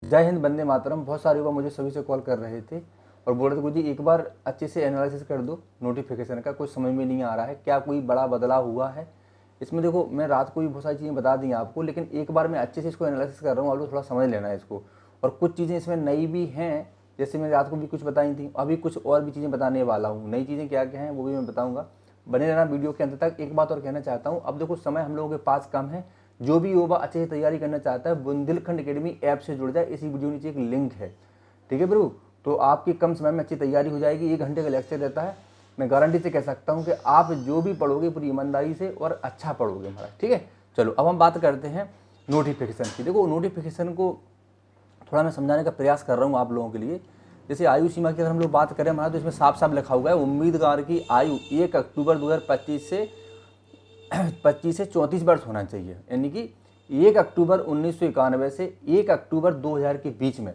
जय हिंद, वंदे मातरम। बहुत सारे युवा मुझे सभी से कॉल कर रहे थे और बोल रहे थे गुरुजी एक बार अच्छे से एनालिसिस कर दो नोटिफिकेशन का, कुछ समझ में नहीं आ रहा है, क्या कोई बड़ा बदलाव हुआ है इसमें। देखो मैं रात को भी बहुत सारी चीज़ें बता दी आपको, लेकिन एक बार मैं अच्छे से इसको एनालिसिस कर रहा हूँ, आप लोग थोड़ा समझ लेना है इसको। और कुछ चीज़ें इसमें नई भी हैं, जैसे मैंने रात को भी कुछ बताई थी, अभी कुछ और भी चीज़ें बताने वाला हूँ। नई चीज़ें क्या क्या हैं वो भी मैं बताऊँगा, बने रहना वीडियो के अंत तक। एक बात और कहना चाहता हूँ, अब देखो समय हम लोगों के पास कम है, जो भी युवा अच्छे से तैयारी करना चाहता है बुंदेलखंड एकेडमी ऐप से जुड़ जाए। इसी वीडियो नीचे एक लिंक है, ठीक है प्रभु। तो आपकी कम समय में अच्छी तैयारी हो जाएगी। 1 घंटे का लेक्चर रहता है, मैं गारंटी से कह सकता हूँ कि आप जो भी पढ़ोगे पूरी ईमानदारी से और अच्छा पढ़ोगे महाराज, ठीक है। चलो अब हम बात करते हैं नोटिफिकेशन की। देखो नोटिफिकेशन को थोड़ा मैं समझाने का प्रयास कर रहा हूँ आप लोगों के लिए। जैसे आयु सीमा की अगर हम लोग बात करें महाराज, तो इसमें साफ साफ लिखा हुआ है उम्मीदवार की आयु 1 अक्टूबर 2025 से 34 वर्ष होना चाहिए, यानी कि 1 अक्टूबर 1991 से 1 अक्टूबर 2000 के बीच में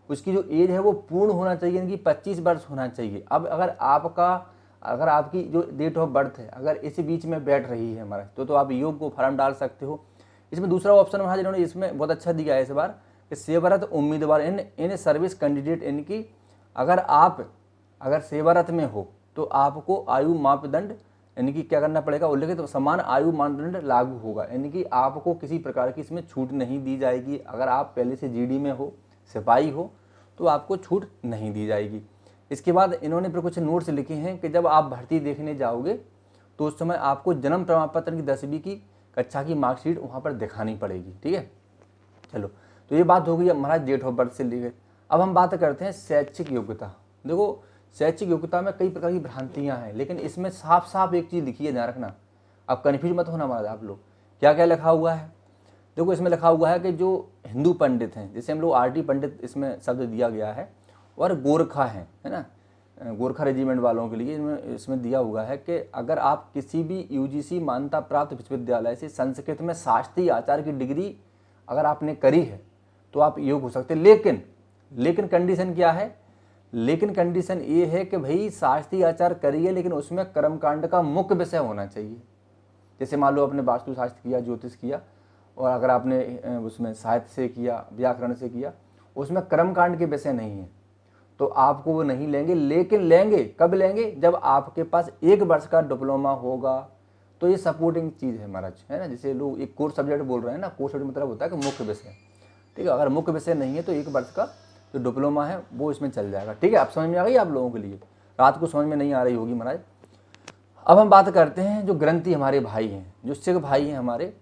उसकी जो एज है वो पूर्ण होना चाहिए, यानी कि 25 वर्ष होना चाहिए। अब अगर आपकी जो डेट ऑफ बर्थ है अगर इसी बीच में बैठ रही है हमारा, तो आप योग को फॉर्म डाल सकते हो। इसमें दूसरा ऑप्शन महाराज इन्होंने इसमें बहुत अच्छा दिया है इस बार कि सेवारत उम्मीदवार इन सर्विस कैंडिडेट, यानी कि अगर सेवारत में हो तो आपको आयु मापदंड यानी कि क्या करना पड़ेगा, उल्लेखित तो समान आयु मानदंड लागू होगा, यानी कि आपको किसी प्रकार की इसमें छूट नहीं दी जाएगी। अगर आप पहले से जीडी में हो, सिपाही हो, तो आपको छूट नहीं दी जाएगी। इसके बाद इन्होंने फिर कुछ नोट्स लिखे हैं कि जब आप भर्ती देखने जाओगे तो उस समय आपको जन्म प्रमाण पत्र की 10वीं की कक्षा की मार्कशीट वहाँ पर दिखानी पड़ेगी, ठीक है। चलो तो ये बात हो गई हमारा डेट ऑफ बर्थ से लेकर। अब हम बात करते हैं शैक्षिक योग्यता। देखो शैक्षिक योग्यता में कई प्रकार की भ्रांतियां हैं, लेकिन इसमें साफ साफ एक चीज़ लिखी है, ध्यान रखना, अब कन्फ्यूज मत होना हमारा आप लोग। क्या क्या लिखा हुआ है, देखो इसमें लिखा हुआ है कि जो हिंदू पंडित हैं, जैसे हम लोग आरटी पंडित इसमें शब्द दिया गया है, और गोरखा हैं, है ना, गोरखा रेजिमेंट वालों के लिए इसमें दिया हुआ है कि अगर आप किसी भी यूजीसी मान्यता प्राप्त विश्वविद्यालय से संस्कृत में शास्त्रीय आचार्य की डिग्री अगर आपने करी है तो आप योग्य हो सकते हैं। लेकिन कंडीशन क्या है, लेकिन कंडीशन ये है कि भाई शास्त्रीय आचार करिए, लेकिन उसमें कर्मकांड का मुख्य विषय होना चाहिए। जैसे मान लो आपने वास्तुशास्त्र किया, ज्योतिष किया, और अगर आपने उसमें साहित्य से किया, व्याकरण से किया, उसमें कर्मकांड के विषय नहीं है तो आपको वो नहीं लेंगे। लेकिन लेंगे कब लेंगे, जब आपके पास 1 वर्ष का डिप्लोमा होगा। तो ये सपोर्टिंग चीज़ है महाराज, है ना। जैसे लोग एक कोर्स सब्जेक्ट बोल रहे हैं ना, कोर्स सब्जेक्ट मतलब होता है कि मुख्य विषय, ठीक है। अगर मुख्य विषय नहीं है तो 1 वर्ष का जो डिप्लोमा है वो इसमें चल जाएगा, ठीक है। अब समझ में आ गई आप लोगों के लिए, रात को समझ में नहीं आ रही होगी महाराज। अब हम बात करते हैं जो ग्रंथी हमारे भाई हैं, जो सिख भाई हैं हमारे,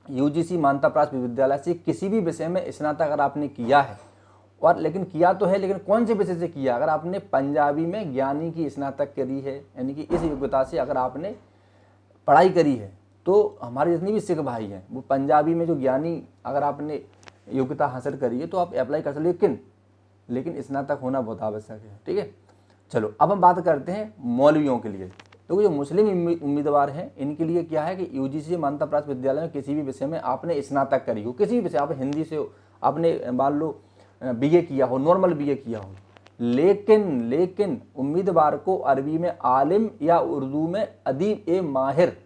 यूजीसी मान्यता प्राप्त विश्वविद्यालय से किसी भी विषय में स्नातक अगर आपने किया है, और लेकिन किया तो है, लेकिन कौन से विषय से किया, अगर आपने पंजाबी में ज्ञानी की स्नातक करी है, यानी कि इस योग्यता से अगर आपने पढ़ाई करी है, तो हमारे जितने भी सिख भाई हैं वो पंजाबी में जो ज्ञानी अगर आपने योग्यता हासिल करी है तो आप अप्लाई कर सकते, लेकिन स्नातक होना बहुत आवश्यक है, ठीक है। चलो अब हम बात करते हैं मौलवियों के लिए। तो जो मुस्लिम उम्मीदवार हैं इनके लिए क्या है कि यूजीसी मान्यता प्राप्त विद्यालय में किसी भी विषय में आपने स्नातक करी हो, किसी भी विषय, आप हिंदी से हो, आपने मान लो बीए किया हो, नॉर्मल बीए किया हो, लेकिन उम्मीदवार को अरबी में आलिम या उर्दू में अदीब ए माहिर,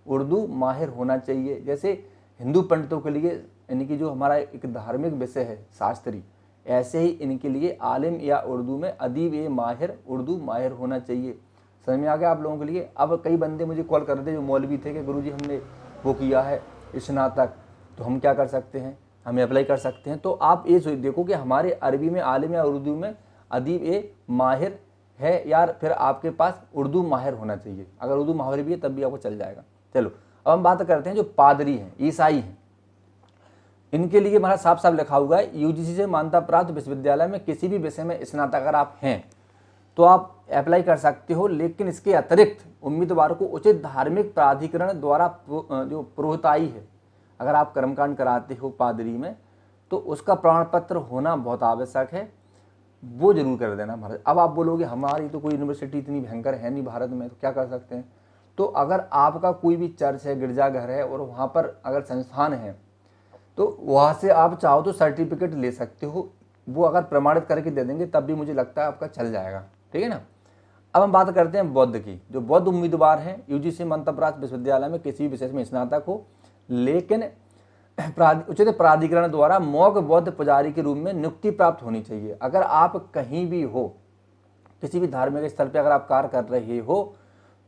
उर्दू माहिर होना चाहिए। जैसे हिंदू पंडितों के लिए यानी कि जो हमारा एक धार्मिक विषय है शास्त्री, ऐसे ही इनके लिए आलिम या उर्दू में अदीब ए माहिर, उर्दू माहिर होना चाहिए। समझ में आ गया आप लोगों के लिए। अब कई बंदे मुझे कॉल कर रहे थे जो मौलवी थे कि गुरुजी हमने वो किया है स्नातक, तो हम क्या कर सकते हैं, हमें अप्लाई कर सकते हैं। तो आप ये देखो कि हमारे अरबी में आलिम या उर्दू में अदीब ए माहिर है यार, फिर आपके पास उर्दू माहिर होना चाहिए। अगर उर्दू माहिर भी है तब भी आपको चल जाएगा। चलो अब हम बात करते हैं जो पादरी हैं, ईसाई हैं, इनके लिए हमारा साफ साफ लिखा हुआ है यूजीसी से मान्यता प्राप्त विश्वविद्यालय में किसी भी विषय में स्नातक अगर आप हैं तो आप अप्लाई कर सकते हो। लेकिन इसके अतिरिक्त उम्मीदवार को उचित धार्मिक प्राधिकरण द्वारा जो पुरोहिताई है, अगर आप कर्मकांड कराते हो पादरी में, तो उसका प्रमाण पत्र होना बहुत आवश्यक है, वो जरूर कर देना महाराज। अब आप बोलोगे हमारी तो कोई यूनिवर्सिटी इतनी भयंकर है नहीं भारत में, तो क्या कर सकते हैं। तो अगर आपका कोई भी चर्च है, गिरजाघर है, और वहाँ पर अगर संस्थान है, तो वहाँ से आप चाहो तो सर्टिफिकेट ले सकते हो, वो अगर प्रमाणित करके दे देंगे तब भी मुझे लगता है आपका चल जाएगा, ठीक है ना। अब हम बात करते हैं बौद्ध की। जो बौद्ध उम्मीदवार हैं यूजीसी मान्यता प्राप्त विश्वविद्यालय में किसी भी विषय में स्नातक हो, लेकिन उचित प्राधिकरण द्वारा मौक बौद्ध पुजारी के रूप में नियुक्ति प्राप्त होनी चाहिए। अगर आप कहीं भी हो, किसी भी धार्मिक स्थल पे अगर आप कार्य कर रहे हो,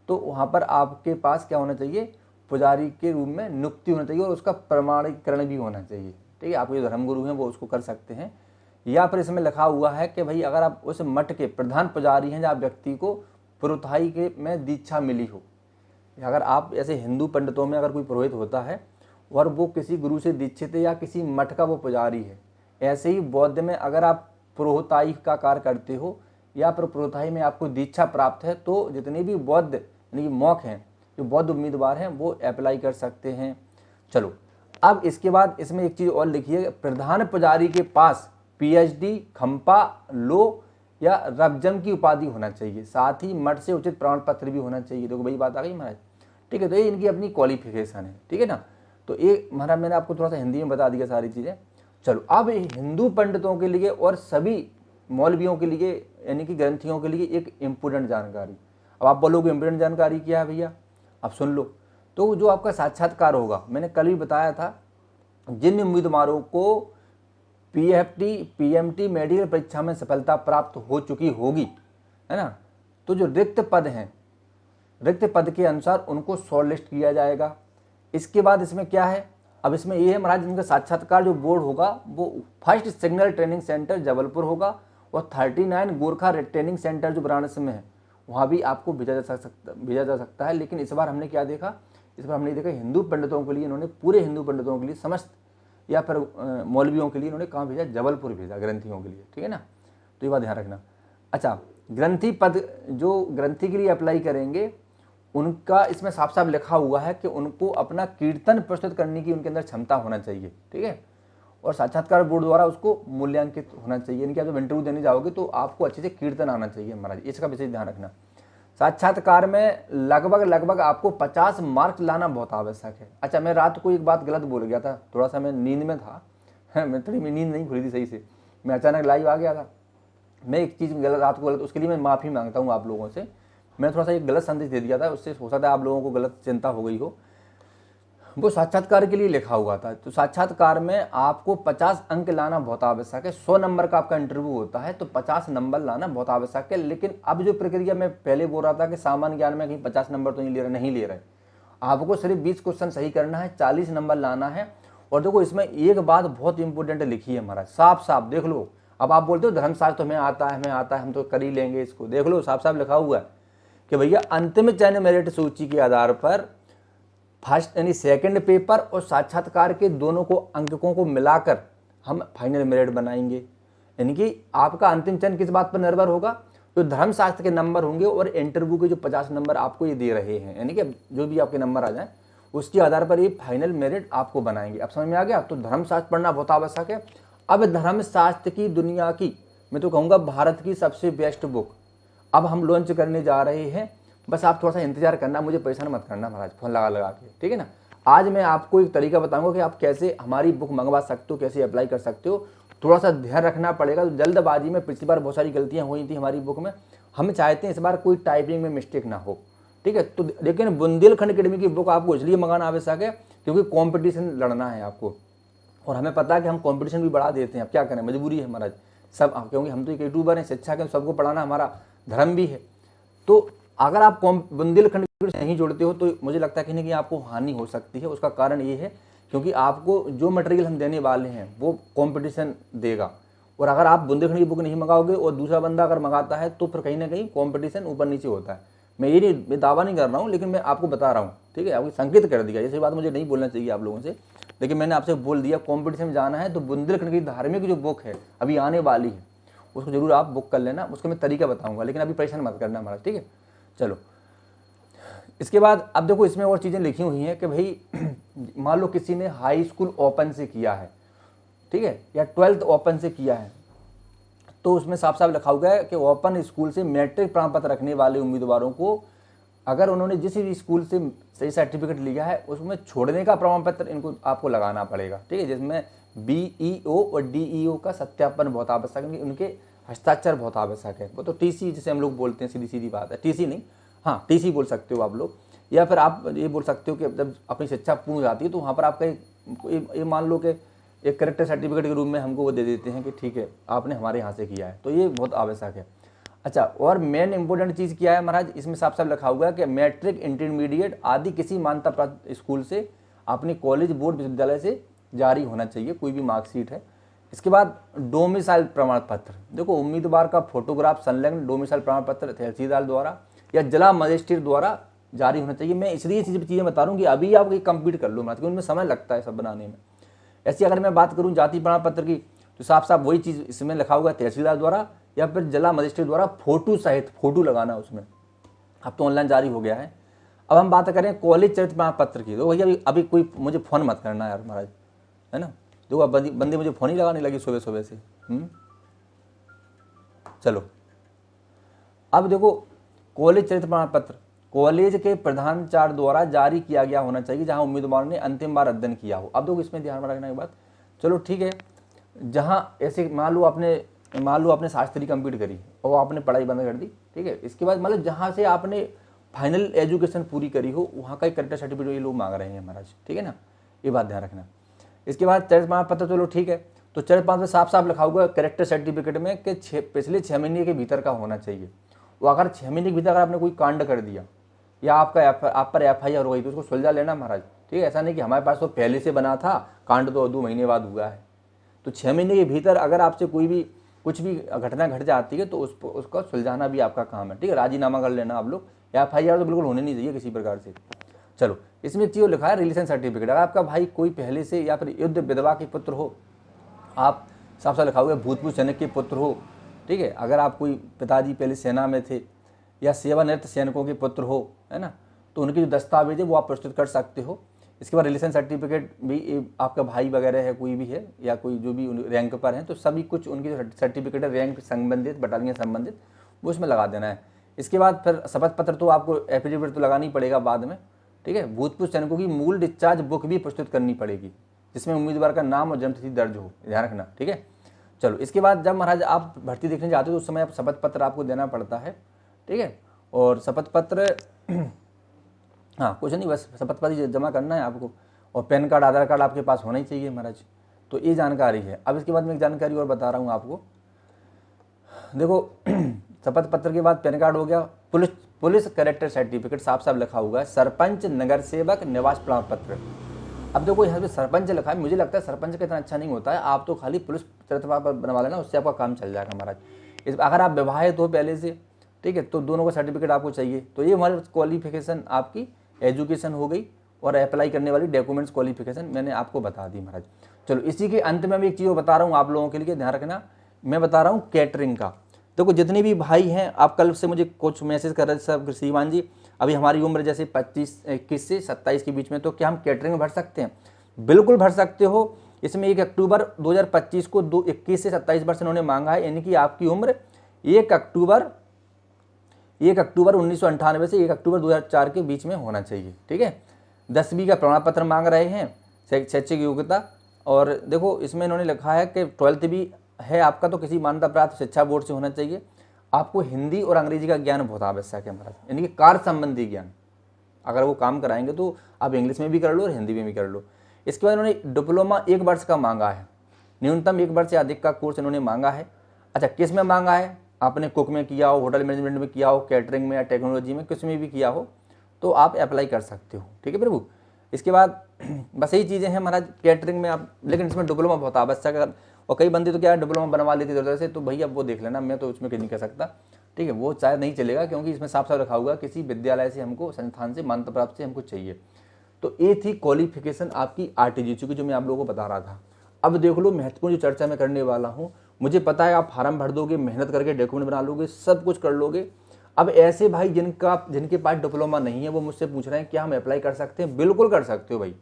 तो वहाँ पर आपके पास क्या होना चाहिए, पुजारी के रूप में नियुक्ति होना चाहिए और उसका प्रमाणीकरण भी होना चाहिए। ठीक है, आपके जो धर्मगुरु हैं वो उसको कर सकते हैं। या फिर इसमें लिखा हुआ है कि भाई अगर आप उस मठ के प्रधान पुजारी हैं, जहाँ व्यक्ति को पुरोहिताई के में दीक्षा मिली हो, अगर आप ऐसे हिंदू पंडितों में अगर कोई पुरोहित होता है और वो किसी गुरु से दीक्षित है या किसी मठ का वो पुजारी है, ऐसे ही बौद्ध में अगर आप पुरोहिताई का कार्य करते हो या फिर पुरोहिताई में आपको दीक्षा प्राप्त है, तो जितने भी बौद्ध यानी कि मॉक हैं, जो बौद्ध उम्मीदवार हैं, वो अप्लाई कर सकते हैं। चलो, अब इसके बाद इसमें एक चीज़ और लिखी है, प्रधान पुजारी के पास PhD, खंपा, लो या रबजम की उपाधि होना चाहिए। साथ ही मठ से उचित प्रमाण पत्र भी होना चाहिए। देखो वही बात आ गई महाराज। ठीक है, तो ये इनकी अपनी क्वालिफिकेशन है। ठीक है ना, तो ये महाराज मैंने आपको थोड़ा सा हिंदी में बता दिया सारी चीज़ें। चलो, अब हिंदू पंडितों के लिए और सभी मौलवियों के लिए यानी कि ग्रंथियों के लिए एक इम्पोर्टेंट जानकारी। अब आप बोलोगे इम्पोर्टेंट जानकारी क्या है भैया, अब सुन लो। तो जो आपका साक्षात्कार होगा, मैंने कल भी बताया था, जिन उम्मीदवारों को PFT, PMT मेडिकल परीक्षा में सफलता प्राप्त हो चुकी होगी, है ना, तो जो रिक्त पद हैं, रिक्त पद के अनुसार उनको शॉर्ट लिस्ट किया जाएगा। इसके बाद इसमें क्या है, अब इसमें ये है महाराज, इनका साक्षात्कार जो बोर्ड होगा वो first signal training centre Jabalpur होगा और 39 गोरखा ट्रेनिंग सेंटर जो वाराणसी में है, वहाँ भी आपको भेजा जा सकता है। लेकिन इस बार हमने क्या देखा, इस बार हमने देखा हिंदू पंडितों के लिए इन्होंने, पूरे हिंदू पंडितों के लिए, समस्त या फिर मौलवियों के लिए इन्होंने कहाँ भेजा, जबलपुर भेजा, ग्रंथियों के लिए। ठीक है ना, तो ये बात ध्यान रखना। अच्छा, ग्रंथी पद जो ग्रंथी के लिए अप्लाई करेंगे, उनका इसमें साफ साफ लिखा हुआ है कि उनको अपना कीर्तन प्रस्तुत करने की उनके अंदर क्षमता होना चाहिए। ठीक है, और साक्षात्कार बोर्ड द्वारा उसको मूल्यांकित होना चाहिए। यानी कि आप जब इंटरव्यू देने जाओगे तो आपको अच्छे से कीर्तन आना चाहिए महाराज, इसका विशेष ध्यान रखना। साक्षात्कार में लगभग आपको 50 मार्क्स लाना बहुत आवश्यक है। अच्छा, मैं रात को एक बात गलत बोल गया था, थोड़ा सा मैं नींद में था, मैं थोड़ी नींद नहीं खुली थी सही से, मैं अचानक लाइव आ गया था। मैं एक चीज़ रात को गलत, उसके लिए मैं माफ़ी मांगता हूँ आप लोगों से। मैं थोड़ा सा एक गलत संदेश दे दिया था, उससे हो सकता है आप लोगों को गलत चिंता हो गई हो। वो साक्षात्कार के लिए लिखा हुआ था, तो साक्षात्कार में आपको 50 अंक लाना बहुत आवश्यक है। 100 नंबर का आपका इंटरव्यू होता है, तो 50 नंबर लाना बहुत आवश्यक है। लेकिन अब जो प्रक्रिया मैं पहले बोल रहा था कि सामान्य ज्ञान में कहीं 50 नंबर तो नहीं ले रहे, आपको सिर्फ 20 क्वेश्चन सही करना है, 40 नंबर लाना है। और देखो इसमें एक बात बहुत इंपॉर्टेंट लिखी है महाराज, साफ साफ देख लो। अब आप बोलते हो धर्मशास्त्र तो हमें आता है, हम तो कर ही लेंगे इसको, देख लो साफ साफ लिखा हुआ है कि भैया अंतिम चयन मेरिट सूची के आधार पर फर्स्ट यानी सेकंड पेपर और साक्षात्कार के दोनों को अंकों को मिलाकर हम फाइनल मेरिट बनाएंगे। यानी कि आपका अंतिम चयन किस बात पर निर्भर होगा, तो धर्मशास्त्र के नंबर होंगे और इंटरव्यू के जो 50 नंबर आपको ये दे रहे हैं, यानी कि जो भी आपके नंबर आ जाए उसके आधार पर ये फाइनल मेरिट आपको बनाएंगे। अब समझ में आ गया, तो धर्मशास्त्र पढ़ना बहुत आवश्यक है। अब धर्मशास्त्र की दुनिया की, मैं तो कहूँगा भारत की सबसे बेस्ट बुक अब हम लॉन्च करने जा रहे हैं। बस आप थोड़ा सा इंतजार करना, मुझे परेशान मत करना महाराज फोन लगा के, ठीक है ना। आज मैं आपको एक तरीका बताऊंगा कि आप कैसे हमारी बुक मंगवा सकते हो, कैसे अप्लाई कर सकते हो। थोड़ा सा ध्यान रखना पड़ेगा, तो जल्दबाजी में पिछली बार बहुत सारी गलतियां हुई थी हमारी बुक में, हम चाहते हैं इस बार कोई टाइपिंग में मिस्टेक ना हो, ठीक है। तो लेकिन बुंदेलखंड अकेडमी की बुक आपको इसलिए मंगाना आवश्यक है क्योंकि कॉम्पिटिशन लड़ना है आपको, और हमें पता है कि हम कॉम्पिटिशन भी बढ़ा देते हैं। अब क्या करें, मजबूरी है महाराज सब, क्योंकि हम तो एक यूट्यूबर हैं, शिक्षा के सबको पढ़ाना हमारा धर्म भी है। तो अगर आप बुंदेलखंड से नहीं जुड़ते हो तो मुझे लगता है कि नहीं कि आपको हानि हो सकती है। उसका कारण ये है क्योंकि आपको जो मटेरियल हम देने वाले हैं वो कंपटीशन देगा, और अगर आप बुंदेलखंड की बुक नहीं मंगाओगे और दूसरा बंदा अगर मंगाता है तो फिर कहीं ना कहीं कंपटीशन ऊपर नीचे होता है। मैं दावा नहीं कर रहा हूँ, लेकिन मैं आपको बता रहा हूँ, ठीक है। आपको संकेत कर दिया, ये बात मुझे नहीं बोलना चाहिए आप लोगों से, लेकिन मैंने आपसे बोल दिया कंपटीशन में जाना है तो बुंदेलखंड की धार्मिक जो बुक है अभी आने वाली है उसको जरूर आप बुक कर लेना, उसका मैं तरीका बताऊँगा, लेकिन अभी परेशान मत करना हमारा, ठीक है। चलो इसके बाद अब देखो इसमें और चीज़ें लिखी हुई हैं कि भाई मान लो किसी ने हाई स्कूल ओपन से किया है, ठीक है, या 12th ओपन से किया है, तो उसमें साफ साफ लिखा हुआ है कि ओपन स्कूल से मैट्रिक प्रमाण पत्र रखने वाले उम्मीदवारों को अगर उन्होंने जिस भी स्कूल से सही सर्टिफिकेट लिया है उसमें छोड़ने का प्रमाण पत्र इनको आपको लगाना पड़ेगा, ठीक है, जिसमें BEO और DEO का सत्यापन बहुत आवश्यक है, उनके हस्ताक्षर बहुत आवश्यक है। वो तो TC जिसे हम लोग बोलते हैं, सीधी सीधी बात है, TC नहीं, हाँ TC बोल सकते हो आप लोग, या फिर आप ये बोल सकते हो कि जब अपनी शिक्षा पूर्ण हो जाती है तो वहाँ पर आपका एक ये मान लो कि एक करेक्टर सर्टिफिकेट के रूप में हमको वो दे देते हैं कि ठीक है आपने हमारे यहाँ से किया है, तो ये बहुत आवश्यक है। अच्छा, और मेन इंपॉर्टेंट चीज़ क्या है महाराज, इसमें साफ साफ लिखा हुआ है कि मैट्रिक, इंटरमीडिएट आदि किसी मान्यता प्राप्त स्कूल से, अपनी कॉलेज, बोर्ड, विश्वविद्यालय से जारी होना चाहिए कोई भी मार्कशीट है। इसके बाद डोमिसाइल प्रमाण पत्र, देखो उम्मीदवार का फोटोग्राफ संलग्न डोमिसाइल प्रमाण पत्र तहसीलदार द्वारा या जिला मजिस्ट्रेट द्वारा जारी होना चाहिए। मैं इसलिए चीज़ें बता रहा हूँ कि अभी आप ये कंप्लीट कर लो महाराज, क्योंकि उनमें समय लगता है सब बनाने में। ऐसी अगर मैं बात करूँ जाति प्रमाण पत्र की, तो साफ साफ वही चीज़ इसमें लिखा हुआ है, तहसीलदार द्वारा या फिर जिला मजिस्ट्रेट द्वारा फोटो सहित, फोटो लगाना उसमें। अब तो ऑनलाइन जारी हो गया है। अब हम बात करें कॉलेज चरित्र प्रमाण पत्र की, तो भैया अभी कोई मुझे फ़ोन मत करना यार महाराज, है ना। देखो अब बंदे मुझे फ़ोन ही लगाने लगी सुबह सुबह से। चलो अब देखो, कॉलेज चरित्र प्रमाण पत्र कॉलेज के प्रधानाचार्य द्वारा जारी किया गया होना चाहिए जहां उम्मीदवार ने अंतिम बार अध्ययन किया हो। अब देखो इसमें ध्यान में रखने की बात, चलो ठीक है, जहां ऐसे मान लो आपने शास्त्री कंप्लीट करी और आपने पढ़ाई बंद कर दी, ठीक है, इसके बाद मतलब जहां से आपने फाइनल एजुकेशन पूरी करी हो वहाँ का एक करेक्टर सर्टिफिकेट ये लोग मांग रहे हैं महाराज, ठीक है ना, ये बात ध्यान रखना। इसके बाद चरित्र प्रमाण पत्र, चलो ठीक है, तो चरित्र प्रमाण में साफ साफ लिखा हुआ करेक्टर सर्टिफिकेट में कि पिछले 6 महीने के भीतर का होना चाहिए। वो अगर 6 महीने के भीतर अगर आपने कोई कांड कर दिया या आप पर FIR हो गई तो उसको सुलझा लेना महाराज, ठीक है। ऐसा नहीं कि हमारे पास तो पहले से बना था, कांड तो 2 महीने बाद हुआ है। तो 6 महीने के भीतर अगर आपसे कुछ भी घटना घट जाती है तो उसका सुलझाना भी आपका काम है, ठीक है। राजीनामा कर लेना आप लोग, FIR तो बिल्कुल होने नहीं चाहिए किसी प्रकार से। चलो इसमें एक चीज़ लिखा है रिलेशन सर्टिफिकेट, अगर आपका भाई कोई पहले से या फिर युद्ध विधवा के पुत्र हो, आप साफ साफ लिखा हुआ है भूतपूर्व सैनिक के पुत्र हो, ठीक है, अगर आप कोई पिताजी पहले सेना में थे या सेवानिवृत्त सैनिकों के पुत्र हो, है ना, तो उनके जो दस्तावेज है वो आप प्रस्तुत कर सकते हो। इसके बाद रिलेशन सर्टिफिकेट भी आपका भाई वगैरह है, कोई भी है या कोई जो भी रैंक पर है, तो सभी कुछ उनकी जो सर्टिफिकेट है रैंक संबंधित, बटालियन संबंधित, वो उसमें लगा देना है। इसके बाद फिर शपथ पत्र तो आपको एफिडेविट तो लगाना ही पड़ेगा बाद में, ठीक है। भूतपूर्व सैनिकों की मूल डिस्चार्ज बुक भी प्रस्तुत करनी पड़ेगी जिसमें उम्मीदवार का नाम और जन्मतिथि दर्ज हो, ध्यान रखना, ठीक है। चलो इसके बाद जब महाराज आप भर्ती देखने जाते हो तो उस समय आप शपथ पत्र आपको देना पड़ता है, ठीक है। और शपथ पत्र हाँ कुछ नहीं, बस शपथ पत्र जमा करना है आपको, और पैन कार्ड, आधार कार्ड आपके पास होना ही चाहिए महाराज। तो ये जानकारी है। अब इसके बाद मैं एक जानकारी और बता रहा हूँ आपको, देखो शपथ पत्र के बाद पैन कार्ड हो गया, पुलिस कैरेक्टर सर्टिफिकेट साफ साफ लिखा हुआ है, सरपंच, नगर सेवक, निवास प्रमाण पत्र। अब देखो यहाँ पे सरपंच लिखा है, मुझे लगता है सरपंच का इतना अच्छा नहीं होता है, आप तो खाली पुलिस चरित्र प्रमाण पत्र बनवा लेना, उससे आपका काम चल जाएगा महाराज। अगर आप विवाहित हो पहले से, ठीक है, तो दोनों का सर्टिफिकेट आपको चाहिए। तो ये हमारी क्वालिफिकेशन आपकी एजुकेशन हो गई और अप्लाई करने वाली डॉक्यूमेंट्स क्वालिफिकेशन मैंने आपको बता दी महाराज। चलो इसी के अंत में मैं एक चीज़ बता रहा हूँ आप लोगों के लिए, ध्यान रखना, मैं बता रहा हूँ कैटरिंग का। देखो जितने भी भाई हैं, आप कल से मुझे कुछ मैसेज कर रहे थे सब, श्रीमान जी अभी हमारी उम्र जैसे 21 से 27 के बीच में, तो क्या हम कैटरिंग में भर सकते हैं? बिल्कुल भर सकते हो। इसमें 1 अक्टूबर 2025 को 21 से 27 वर्ष इन्होंने मांगा है, यानी कि आपकी उम्र 1 अक्टूबर 1998 से 1 अक्टूबर 2004 के बीच में होना चाहिए, ठीक है। 10वीं का प्रमाण पत्र मांग रहे हैं, शैक्षिक योग्यता, और देखो इसमें इन्होंने लिखा है कि 12th भी है आपका तो किसी मान्यता प्राप्त शिक्षा बोर्ड से होना चाहिए। आपको हिंदी और अंग्रेजी का ज्ञान बहुत आवश्यक है महाराज, यानी कि कार्य संबंधी ज्ञान। अगर वो काम कराएंगे तो आप इंग्लिश में भी कर लो और हिंदी में भी कर लो। इसके बाद इन्होंने डिप्लोमा 1 वर्ष का मांगा है, न्यूनतम 1 वर्ष से अधिक का कोर्स इन्होंने मांगा है। अच्छा किस में मांगा है? आपने कुक में किया हो, होटल मैनेजमेंट में किया हो, कैटरिंग में या टेक्नोलॉजी में, किस में भी किया हो तो आप अप्लाई कर सकते हो, ठीक है प्रभु। इसके बाद बस यही चीज़ें हैं महाराज कैटरिंग में आप, लेकिन इसमें डिप्लोमा बहुत आवश्यक है। और कई बंदे तो क्या डिप्लोमा बनवा लेते इधर से, तो भैया वो देख लेना, मैं तो उसमें नहीं कर सकता, ठीक है, वो शायद नहीं चलेगा, क्योंकि इसमें साफ साफ रखा हुआ किसी विद्यालय से हमको, संस्थान से, मान्यता प्राप्त से हमको चाहिए। तो ये थी क्वालिफिकेशन आपकी RTGC की, जो मैं आप लोगों को बता रहा था। अब देख लो महत्वपूर्ण जो चर्चा मैं करने वाला हूँ, मुझे पता है आप फार्म भर दोगे, मेहनत करके डॉक्यूमेंट बना लोगे, सब कुछ कर लोगे। अब ऐसे भाई जिनके पास डिप्लोमा नहीं है वो मुझसे पूछ रहे हैं क्या हम अप्लाई कर सकते हैं? बिल्कुल कर सकते हो भाई,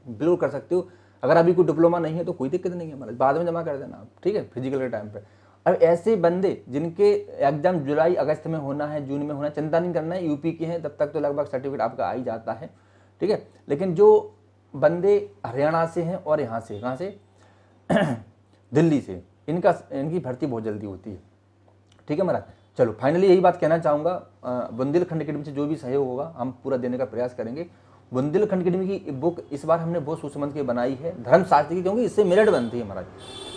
बिल्कुल कर सकते हो। अगर अभी कोई डिप्लोमा नहीं है तो कोई दिक्कत नहीं है हमारा, बाद में जमा कर देना आप, ठीक है, फिजिकल के टाइम पे। अब ऐसे बंदे जिनके एग्जाम जुलाई अगस्त में होना है, जून में होना है, चिंता नहीं करना है, यूपी के हैं तब तक तो लगभग सर्टिफिकेट आपका आ ही जाता है, ठीक है। लेकिन जो बंदे हरियाणा से हैं और यहाँ से, कहाँ से दिल्ली से, इनकी भर्ती बहुत जल्दी होती है, ठीक है महाराज। चलो फाइनली यही बात कहना चाहूँगा, बुंदेलखंड एकेडमी से जो भी सहयोग होगा हम पूरा देने का प्रयास करेंगे। बुंदेलखंड अकेडमी की बुक इस बार हमने बहुत सोच समझ के बनाई है धर्मशास्त्र की, क्योंकि इससे मेरिट बनती है महाराज।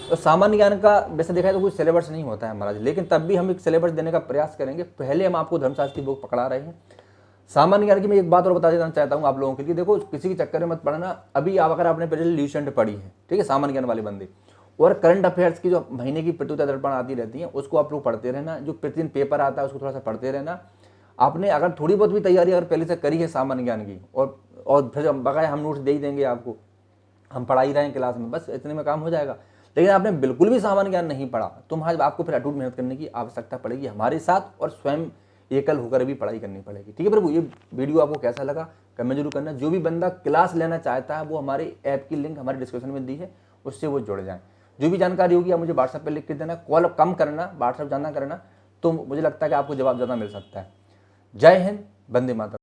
तो सामान्य ज्ञान का वैसे देखा है तो कोई सिलेबस नहीं होता है महाराज, लेकिन तब भी हम एक सिलेबस देने का प्रयास करेंगे। पहले हम आपको धर्मशास्त्र की बुक पकड़ा रहे हैं। सामान्य ज्ञान की मैं एक बात और बता देना चाहता हूँ आप लोगों के लिए, देखो किसी के चक्कर में मत पड़ना। अभी आप अगर आपने पहले ल्यूसेंट पढ़ी है, ठीक है, सामान्य ज्ञान वाले बंदे, और करंट अफेयर्स की जो महीने की प्रत्युत्तर दर्पण आती रहती है उसको आप लोग पढ़ते रहना। जो प्रतिदिन पेपर आता है उसको थोड़ा सा पढ़ते रहना। आपने अगर थोड़ी बहुत भी तैयारी अगर पहले से करी है सामान्य ज्ञान की, और फिर बकाया हम नोट्स दे ही देंगे आपको, हम पढ़ा ही रहे हैं क्लास में, बस इतने में काम हो जाएगा। लेकिन आपने बिल्कुल भी सामान्य ज्ञान नहीं पढ़ा तो महाराज आपको फिर अटूट मेहनत करने की आवश्यकता पड़ेगी हमारे साथ, और स्वयं एकल होकर भी पढ़ाई करनी पड़ेगी। ठीक है प्रभु, ये वीडियो आपको कैसा लगा कमेंट जरूर करना। जो भी बंदा क्लास लेना चाहता है वो हमारे ऐप की लिंक हमारे डिस्क्रिप्शन में दी है, उससे वो जुड़ जाए। जो भी जानकारी होगी आप मुझे व्हाट्सएप पर लिख के देना, कॉल कम करना, व्हाट्सएप ज़्यादा करना, तो मुझे लगता है कि आपको जवाब ज़्यादा मिल सकता है। जय हिंद, वंदे मातरम।